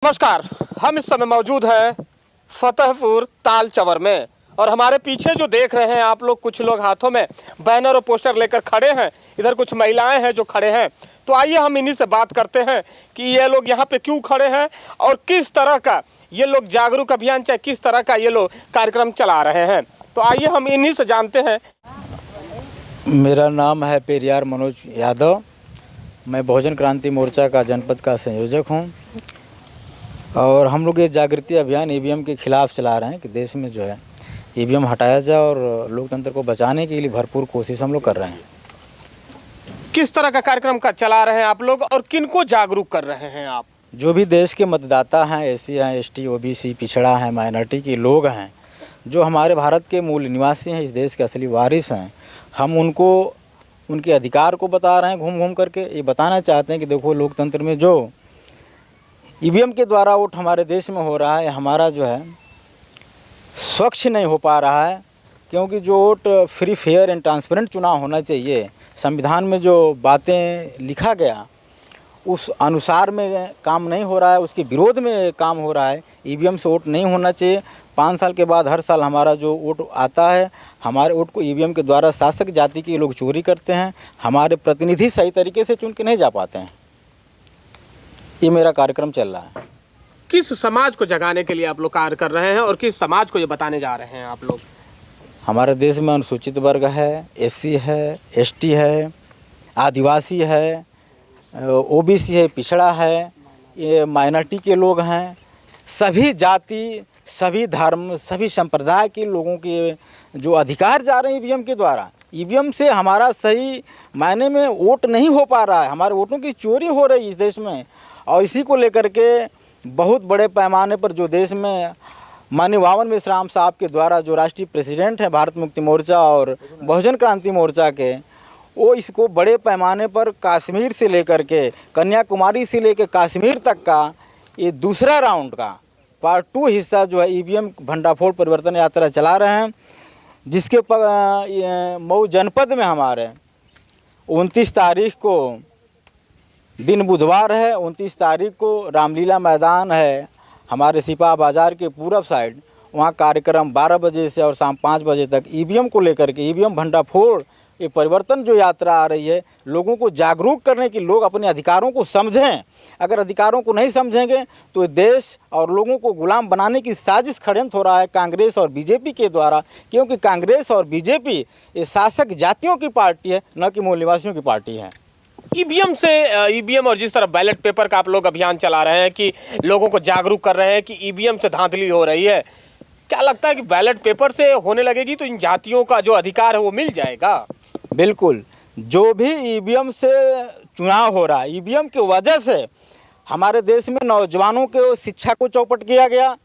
नमस्कार। हम इस समय मौजूद हैं फतेहपुर ताल चंवर में और हमारे पीछे जो देख रहे हैं आप लोग, कुछ लोग हाथों में बैनर और पोस्टर लेकर खड़े हैं। इधर कुछ महिलाएं हैं जो खड़े हैं। तो आइए हम इन्हीं से बात करते हैं कि ये लोग यहाँ पे क्यों खड़े हैं और किस तरह का ये लोग जागरूक अभियान, चाहे किस तरह का ये लोग कार्यक्रम चला रहे हैं। तो आइए हम इन्हीं से जानते हैं। मेरा नाम है पेरियार मनोज यादव। मैं बहुजन क्रांति मोर्चा का जनपद का संयोजक हूँ और हम लोग ये जागृति अभियान ईवीएम के खिलाफ चला रहे हैं कि देश में जो है ईवीएम हटाया जाए और लोकतंत्र को बचाने के लिए भरपूर कोशिश हम लोग कर रहे हैं। किस तरह का कार्यक्रम का चला रहे हैं आप लोग और किनको जागरूक कर रहे हैं आप? जो भी देश के मतदाता हैं, एससी हैं, एसटी, ओबीसी, पिछड़ा हैं, माइनॉरिटी के लोग हैं, जो हमारे भारत के मूल निवासी हैं, इस देश के असली वारिस हैं, हम उनको उनके अधिकार को बता रहे हैं। घूम घूम करके ये बताना चाहते हैं कि देखो, लोकतंत्र में जो ईवीएम के द्वारा वोट हमारे देश में हो रहा है, हमारा जो है स्वच्छ नहीं हो पा रहा है, क्योंकि जो vote free, fair and transparent चुनाव होना चाहिए, संविधान में जो बातें लिखा गया उस अनुसार में काम नहीं हो रहा है, उसके विरोध में काम हो रहा है। ईवीएम से वोट नहीं होना चाहिए। 5 साल के बाद हर साल हमारा जो वोट आता है, हमारे वोट को ईवीएम के द्वारा शासक जाति के लोग चोरी करते हैं। हमारे प्रतिनिधि सही तरीके से चुन के नहीं जा पाते हैं। ये मेरा कार्यक्रम चल रहा है। किस समाज को जगाने के लिए आप लोग कार्य कर रहे हैं और किस समाज को ये बताने जा रहे हैं आप लोग? हमारे देश में अनुसूचित वर्ग है, एससी है, एसटी है, आदिवासी है, ओबीसी है, पिछड़ा है, ये माइनॉरिटी के लोग हैं। सभी जाति, सभी धर्म, सभी संप्रदाय के लोगों के जो अधिकार जा रहे हैं ईवीएम के द्वारा। ईवीएम से हमारा सही मायने में वोट नहीं हो पा रहा है, हमारे वोटों की चोरी हो रही है इस देश में। और इसी को लेकर के बहुत बड़े पैमाने पर जो देश में माननीय वामन मेश्राम साहब के द्वारा जो राष्ट्रीय प्रेसिडेंट हैं भारत मुक्ति मोर्चा और बहुजन क्रांति मोर्चा के, वो इसको बड़े पैमाने पर कश्मीर से लेकर के कन्याकुमारी से लेकर कश्मीर तक का ये दूसरा राउंड का पार्ट 2 हिस्सा जो है ईवीएम भंडाफोड़ परिवर्तन यात्रा चला रहे हैं, जिसके मऊ जनपद में हमारे 29 तारीख को दिन बुधवार है। 29 तारीख को रामलीला मैदान है हमारे सिपा बाज़ार के पूरब साइड। वहाँ कार्यक्रम 12 बजे से और शाम 5 बजे तक ईवीएम को लेकर के, ईवीएम भंडाफोड़ ये परिवर्तन जो यात्रा आ रही है, लोगों को जागरूक करने की, लोग अपने अधिकारों को समझें। अगर अधिकारों को नहीं समझेंगे तो देश और लोगों को गुलाम बनाने की साजिश षड्यंत्र हो रहा है कांग्रेस और बीजेपी के द्वारा। क्योंकि कांग्रेस और बीजेपी ये शासक जातियों की पार्टी है, न कि मूल निवासियों की पार्टी है। ईवीएम और जिस तरह बैलेट पेपर का आप लोग अभियान चला रहे हैं कि लोगों को जागरूक कर रहे हैं कि ईवीएम से धांधली हो रही है, क्या लगता है कि बैलेट पेपर से होने लगेगी तो इन जातियों का जो अधिकार है वो मिल जाएगा? बिल्कुल। जो भी ईवीएम से चुनाव हो रहा है, ईवीएम की वजह से हमारे देश में नौजवानों के शिक्षा को चौपट किया गया।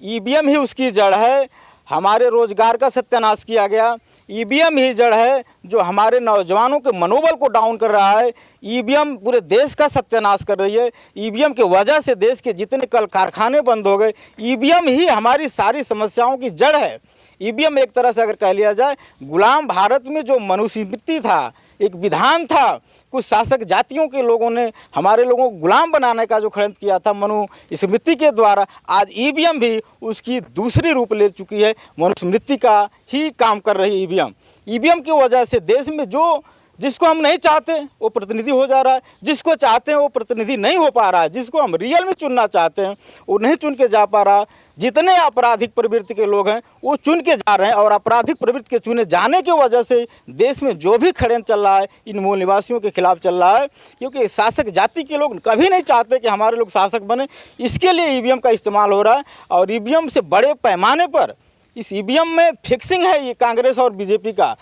ईवीएम ही उसकी जड़ है। हमारे रोजगार का सत्यानाश किया गया। ईवीएम ही जड़ है जो हमारे नौजवानों के मनोबल को डाउन कर रहा है। ईवीएम पूरे देश का सत्यानाश कर रही है। ईवीएम की वजह से देश के जितने कल कारखाने बंद हो गए। ईवीएम ही हमारी सारी समस्याओं की जड़ है। ईवीएम एक तरह से अगर कह लिया जाए, गुलाम भारत में जो मनुस्मृति था, एक विधान था, कुछ शासक जातियों के लोगों ने हमारे लोगों को गुलाम बनाने का जो षड्यंत्र किया था मनुस्मृति के द्वारा, आज ईवीएम भी उसकी दूसरी रूप ले चुकी है। मनुस्मृति का ही काम कर रही है ईवीएम। ईवीएम की वजह से देश में जो जिसको हम नहीं चाहते वो प्रतिनिधि हो जा रहा है, जिसको चाहते हैं वो प्रतिनिधि नहीं हो पा रहा है, जिसको हम रियल में चुनना चाहते हैं वो नहीं चुन के जा पा रहा। जितने आपराधिक प्रवृत्ति के लोग हैं वो चुन के जा रहे हैं और आपराधिक प्रवृत्ति के चुने जाने की वजह से देश में जो भी षड्यंत्र चल रहा है इन मूल निवासियों के खिलाफ चल रहा है। क्योंकि शासक जाति के लोग कभी नहीं चाहते कि हमारे लोग शासक बने, इसके लिए ईवीएम का इस्तेमाल हो रहा है। और ईवीएम से बड़े पैमाने पर इस ईवीएम में फिक्सिंग है। ये कांग्रेस और बीजेपी का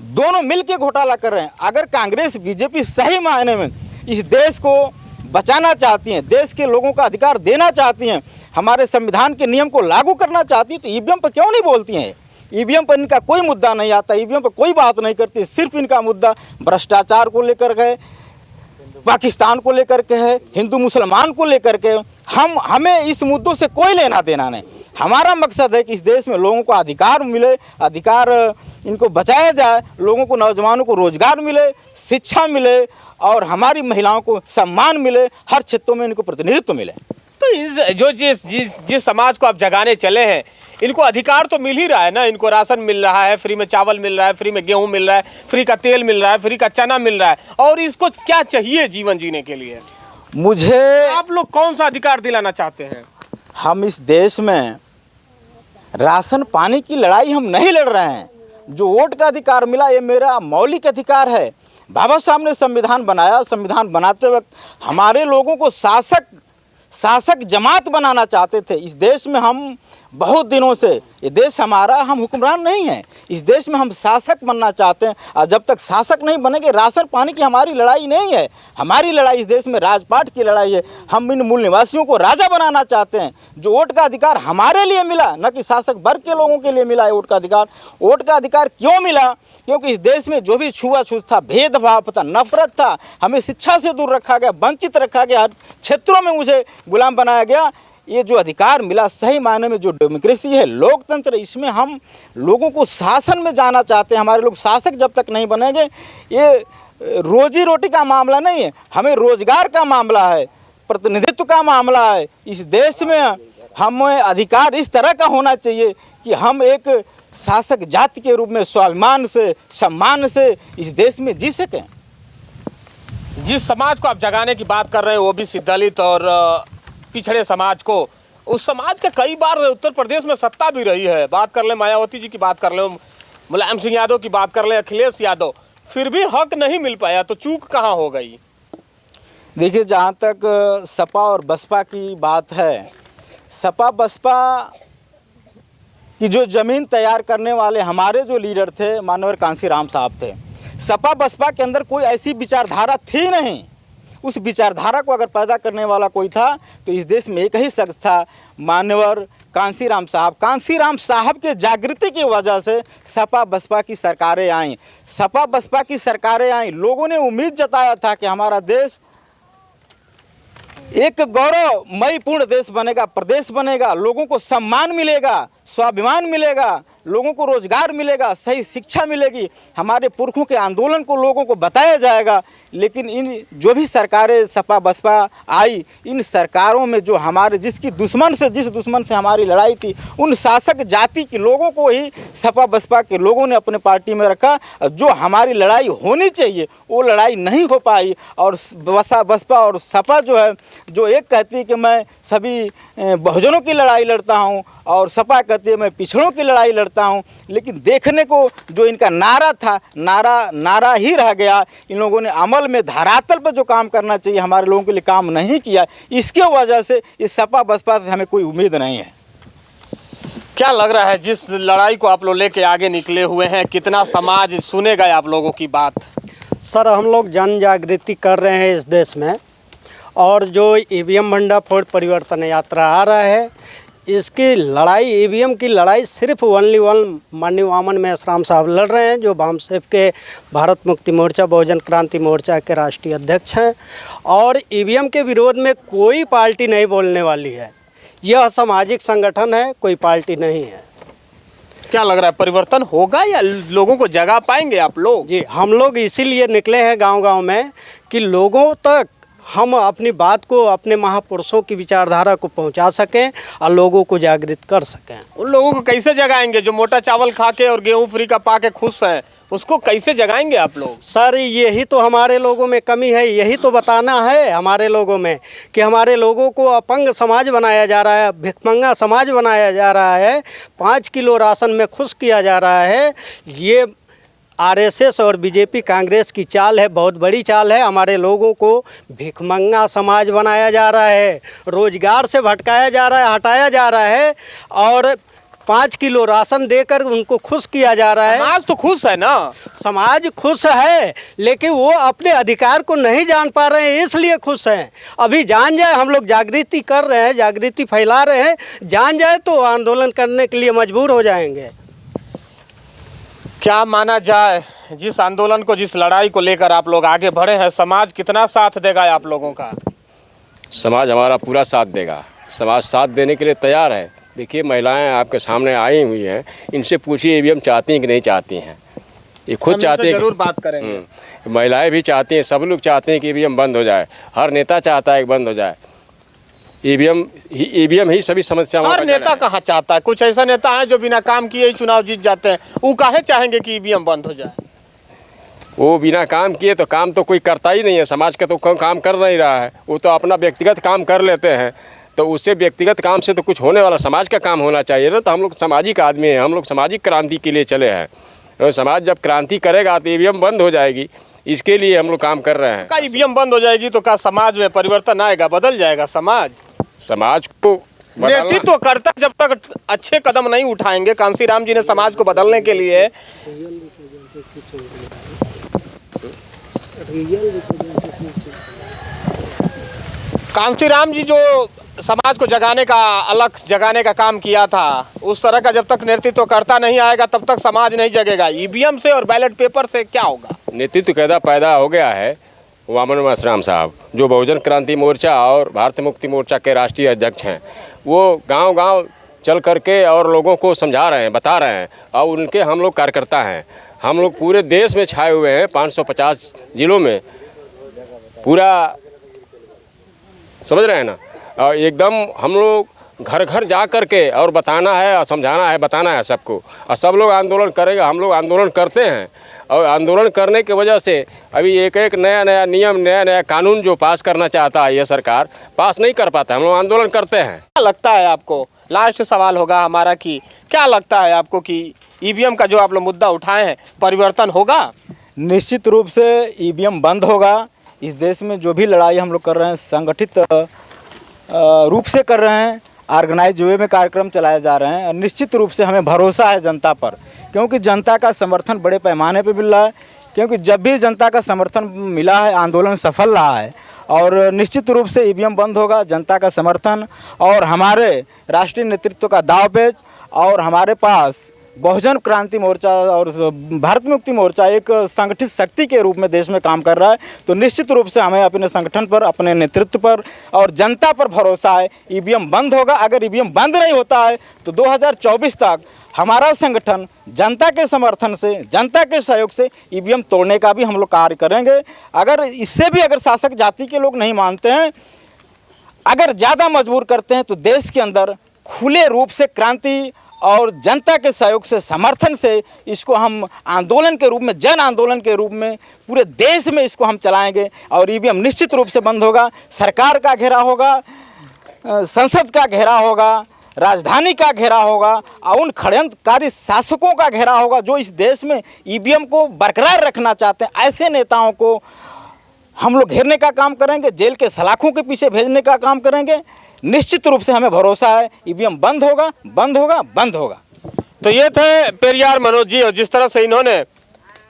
दोनों मिलकर घोटाला कर रहे हैं। अगर कांग्रेस बीजेपी सही मायने में इस देश को बचाना चाहती हैं, देश के लोगों का अधिकार देना चाहती हैं, हमारे संविधान के नियम को लागू करना चाहती हैं, तो ईवीएम पर क्यों नहीं बोलती हैं? ईवीएम पर इनका कोई मुद्दा नहीं आता, ईवीएम पर कोई बात नहीं करती। सिर्फ इनका मुद्दा भ्रष्टाचार को लेकर के, पाकिस्तान को लेकर के है, हिंदू मुसलमान को लेकर के। हमें इस मुद्दों से कोई लेना देना नहीं। हमारा मकसद है कि इस देश में लोगों को अधिकार मिले, अधिकार इनको बचाया जाए, लोगों को, नौजवानों को रोजगार मिले, शिक्षा मिले और हमारी महिलाओं को सम्मान मिले, हर क्षेत्रों में इनको प्रतिनिधित्व मिले। तो जिस समाज को आप जगाने चले हैं, इनको अधिकार तो मिल ही रहा है ना। इनको राशन मिल रहा है, फ्री में चावल मिल रहा है, फ्री में गेहूं मिल रहा है, फ्री का तेल मिल रहा है, फ्री का चना मिल रहा है, और इसको क्या चाहिए जीवन जीने के लिए? मुझे आप लोग कौन सा अधिकार दिलाना चाहते हैं? हम इस देश में राशन पानी की लड़ाई हम नहीं लड़ रहे हैं। जो वोट का अधिकार मिला ये मेरा मौलिक अधिकार है। बाबा साहब ने संविधान बनाया, संविधान बनाते वक्त हमारे लोगों को शासक जमात बनाना चाहते थे। इस देश में हम बहुत दिनों से, ये देश हमारा, हम हुक्मरान नहीं हैं, इस देश में हम शासक बनना चाहते हैं। और जब तक शासक नहीं बनेंगे, राशन पानी की हमारी लड़ाई नहीं है। हमारी लड़ाई इस देश में राजपाट की लड़ाई है। हम इन मूल निवासियों को राजा बनाना चाहते हैं। जो वोट का अधिकार हमारे लिए मिला, न कि शासक वर्ग के लोगों के लिए मिला है वोट का अधिकार। वोट का अधिकार क्यों मिला? क्योंकि इस देश में जो भी छुआछूत था, भेदभाव था, नफरत था, हमें शिक्षा से दूर रखा गया, वंचित रखा गया, हर क्षेत्रों में मुझे गुलाम बनाया गया। ये जो अधिकार मिला, सही मायने में जो डेमोक्रेसी है, लोकतंत्र, इसमें हम लोगों को शासन में जाना चाहते हैं। हमारे लोग शासक जब तक नहीं बनेंगे, ये रोजी रोटी का मामला नहीं है, हमें रोजगार का मामला है, प्रतिनिधित्व का मामला है। इस देश में हमें अधिकार इस तरह का होना चाहिए कि हम एक शासक जाति के रूप में स्वाभिमान से, सम्मान से इस देश में जी सकें। जिस समाज को आप जगाने की बात कर रहे हैं, ओबीसी, दलित और पिछड़े समाज को, उस समाज का कई बार उत्तर प्रदेश में सत्ता भी रही है। बात कर लें मायावती जी की, बात कर लें मुलायम सिंह यादव की, बात कर लें अखिलेश यादव, फिर भी हक नहीं मिल पाया। तो चूक कहाँ हो गई? देखिए, जहाँ तक सपा और बसपा की बात है, सपा बसपा की जो ज़मीन तैयार करने वाले हमारे जो लीडर थे, माननीय कांसीराम साहब थे। सपा बसपा के अंदर कोई ऐसी विचारधारा थी नहीं। उस विचारधारा को अगर पैदा करने वाला कोई था तो इस देश में एक ही शख्स था, मान्यवर कांसीराम साहब। कांसीराम साहब के जागृति की वजह से सपा बसपा की सरकारें आईं। सपा बसपा की सरकारें आईं, लोगों ने उम्मीद जताया था कि हमारा देश एक गौरवमयी पूर्ण देश बनेगा, प्रदेश बनेगा, लोगों को सम्मान मिलेगा, स्वाभिमान मिलेगा, लोगों को रोजगार मिलेगा, सही शिक्षा मिलेगी, हमारे पुरखों के आंदोलन को लोगों को बताया जाएगा। लेकिन इन जो भी सरकारें सपा बसपा आई, इन सरकारों में जो हमारे जिस दुश्मन से हमारी लड़ाई थी, उन शासक जाति के लोगों को ही सपा बसपा के लोगों ने अपने पार्टी में रखा। जो हमारी लड़ाई होनी चाहिए वो लड़ाई नहीं हो पाई। और बसपा और सपा जो है, जो एक कहती है कि मैं सभी बहुजनों की लड़ाई लड़ता हूं, और सपा कहती है मैं पिछड़ों की लड़ाई लड़ता हूं। लेकिन देखने को जो इनका नारा था, नारा ही रह गया। इन लोगों ने अमल में, धरातल पर जो काम करना चाहिए हमारे लोगों के लिए, काम नहीं किया। इसके वजह से इस सपा बसपा से हमें कोई उम्मीद नहीं है। क्या लग रहा है, जिस लड़ाई को आप लोग लेके आगे निकले हुए हैं, कितना समाज सुनेगा आप लोगों की बात? सर, हम लोग जन जागृति कर रहे हैं इस देश में, और जो ईवीएम भंडाफोड़ परिवर्तन यात्रा आ रहा है, इसकी लड़ाई, ईवीएम की लड़ाई सिर्फ ओनली वन माननीय वामन मेश्राम साहब लड़ रहे हैं, जो भामसेप के भारत मुक्ति मोर्चा, बहुजन क्रांति मोर्चा के राष्ट्रीय अध्यक्ष हैं। और ईवीएम के विरोध में कोई पार्टी नहीं बोलने वाली है। यह सामाजिक संगठन है, कोई पार्टी नहीं है। क्या लग रहा है, परिवर्तन होगा या लोगों को जगा पाएंगे आप लोग? जी, हम लोग इसीलिए निकले हैं गांव-गांव में कि लोगों तक हम अपनी बात को, अपने महापुरुषों की विचारधारा को पहुंचा सकें और लोगों को जागृत कर सकें। उन लोगों को कैसे जगाएंगे जो मोटा चावल खा के और गेहूं फ्री का पा के खुश हैं? उसको कैसे जगाएंगे आप लोग? सर, यही तो हमारे लोगों में कमी है। यही तो बताना है हमारे लोगों में कि हमारे लोगों को अपंग समाज बनाया जा रहा है, भिखमंगा समाज बनाया जा रहा है, 5 किलो राशन में खुश किया जा रहा है। ये आरएसएस और बीजेपी कांग्रेस की चाल है, बहुत बड़ी चाल है। हमारे लोगों को भिखमंगा समाज बनाया जा रहा है, रोजगार से भटकाया जा रहा है, हटाया जा रहा है, और 5 किलो राशन देकर उनको खुश किया जा रहा है। समाज तो खुश है ना? समाज खुश है, लेकिन वो अपने अधिकार को नहीं जान पा रहे हैं, इसलिए खुश हैं। अभी जान जाए, हम लोग जागृति कर रहे हैं, जागृति फैला रहे हैं, जान जाए तो आंदोलन करने के लिए मजबूर हो जाएंगे। क्या माना जाए, जिस आंदोलन को, जिस लड़ाई को लेकर आप लोग आगे बढ़े हैं, समाज कितना साथ देगा आप लोगों का? समाज हमारा पूरा साथ देगा। समाज साथ देने के लिए तैयार है। देखिए, महिलाएं आपके सामने आई हुई हैं, इनसे पूछिए ईवीएम चाहती हैं कि नहीं चाहती हैं। ये खुद चाहते हैं, जरूर बात करेंगे। महिलाएं भी चाहती हैं, सब लोग चाहते हैं कि ईवीएम बंद हो जाए, हर नेता चाहता है कि बंद हो जाए। ईवीएम ही सभी समस्याओं और का जड़ नेता है। कहाँ चाहता है? कुछ ऐसा नेता है जो बिना काम किए ही चुनाव जीत जाते हैं, वो काहे चाहेंगे कि ईवीएम बंद हो जाए? वो बिना काम किए तो काम तो कोई करता ही नहीं है, समाज का तो काम कर नहीं रहा है, वो तो अपना व्यक्तिगत काम कर लेते हैं। तो उससे व्यक्तिगत काम से तो कुछ होने वाला, समाज का काम होना चाहिए ना। तो हम लोग सामाजिक आदमी हैं, हम लोग सामाजिक क्रांति के लिए चले हैं। तो समाज जब क्रांति करेगा तो ईवीएम बंद हो जाएगी, इसके लिए हम लोग काम कर रहे हैं। का ईवीएम बंद हो जाएगी तो क्या समाज में परिवर्तन आएगा, बदल जाएगा समाज? समाज को बदलना- नेतृत्व करता जब तक अच्छे कदम नहीं उठाएंगे। कांसीराम जी ने समाज को बदलने के लिए कांसीराम जी जो समाज को जगाने का, अलग जगाने का काम किया था, उस तरह का जब तक नेतृत्व करता नहीं आएगा तब तक समाज नहीं जगेगा। ईवीएम से और बैलेट पेपर से क्या होगा? नेतृत्व कैदा पैदा हो गया है वामन मसराम साहब, जो बहुजन क्रांति मोर्चा और भारतीय मुक्ति मोर्चा के राष्ट्रीय अध्यक्ष हैं। वो गांव-गांव चल करके और लोगों को समझा रहे हैं, बता रहे हैं, और उनके हम लोग कार्यकर्ता हैं। हम लोग पूरे देश में छाए हुए हैं, 550 जिलों में, पूरा समझ रहे हैं ना। और एकदम हम लोग घर घर जा कर के और बताना है और समझाना है, बताना है सबको, और सब लोग आंदोलन करेगा। हम लोग आंदोलन करते हैं, और आंदोलन करने की वजह से अभी एक एक नया नया नियम, नया नया कानून जो पास करना चाहता है ये सरकार, पास नहीं कर पाता। हम लोग आंदोलन करते हैं। क्या लगता है आपको, लास्ट सवाल होगा हमारा, कि क्या लगता है आपको कि ईवीएम का जो आप लोग मुद्दा उठाए हैं, परिवर्तन होगा? निश्चित रूप से ईवीएम बंद होगा। इस देश में जो भी लड़ाई हम लोग कर रहे हैं, संगठित रूप से कर रहे हैं, ऑर्गेनाइज वे में कार्यक्रम चलाए जा रहे हैं, और निश्चित रूप से हमें भरोसा है जनता पर, क्योंकि जनता का समर्थन बड़े पैमाने पे मिल रहा है। क्योंकि जब भी जनता का समर्थन मिला है, आंदोलन सफल रहा है। और निश्चित रूप से ईवीएम बंद होगा। जनता का समर्थन और हमारे राष्ट्रीय नेतृत्व का दांवपेच, और हमारे पास बहुजन क्रांति मोर्चा और भारतीय मुक्ति मोर्चा एक संगठित शक्ति के रूप में देश में काम कर रहा है। तो निश्चित रूप से हमें अपने संगठन पर, अपने नेतृत्व पर और जनता पर भरोसा है, ईवीएम बंद होगा। अगर ईवीएम बंद नहीं होता है तो 2024 तक हमारा संगठन जनता के समर्थन से, जनता के सहयोग से ईवीएम तोड़ने का भी हम लोग कार्य करेंगे। अगर इससे भी अगर शासक जाति के लोग नहीं मानते हैं, अगर ज़्यादा मजबूर करते हैं, तो देश के अंदर खुले रूप से क्रांति और जनता के सहयोग से, समर्थन से इसको हम आंदोलन के रूप में, जन आंदोलन के रूप में पूरे देश में इसको हम चलाएंगे। और ईवीएम निश्चित रूप से बंद होगा। सरकार का घेरा होगा, संसद का घेरा होगा, राजधानी का घेरा होगा, और उन षड्यंत्रकारी शासकों का घेरा होगा जो इस देश में ईवीएम को बरकरार रखना चाहते हैं। ऐसे नेताओं को हम लोग घेरने का काम करेंगे, जेल के सलाखों के पीछे भेजने का काम करेंगे। निश्चित रूप से हमें भरोसा है ईवीएम बंद होगा, बंद होगा, बंद होगा। तो ये थे पेरियार मनोज जी, और जिस तरह से इन्होंने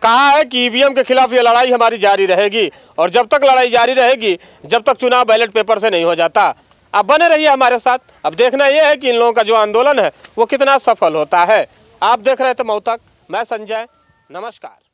कहा है कि ईवीएम के खिलाफ ये लड़ाई हमारी जारी रहेगी, और जब तक लड़ाई जारी रहेगी, जब तक चुनाव बैलेट पेपर से नहीं हो जाता। अब बने रहिए हमारे साथ। अब देखना यह है कि इन लोगों का जो आंदोलन है वो कितना सफल होता है। आप देख रहे थे मऊ तक, मैं संजय, नमस्कार।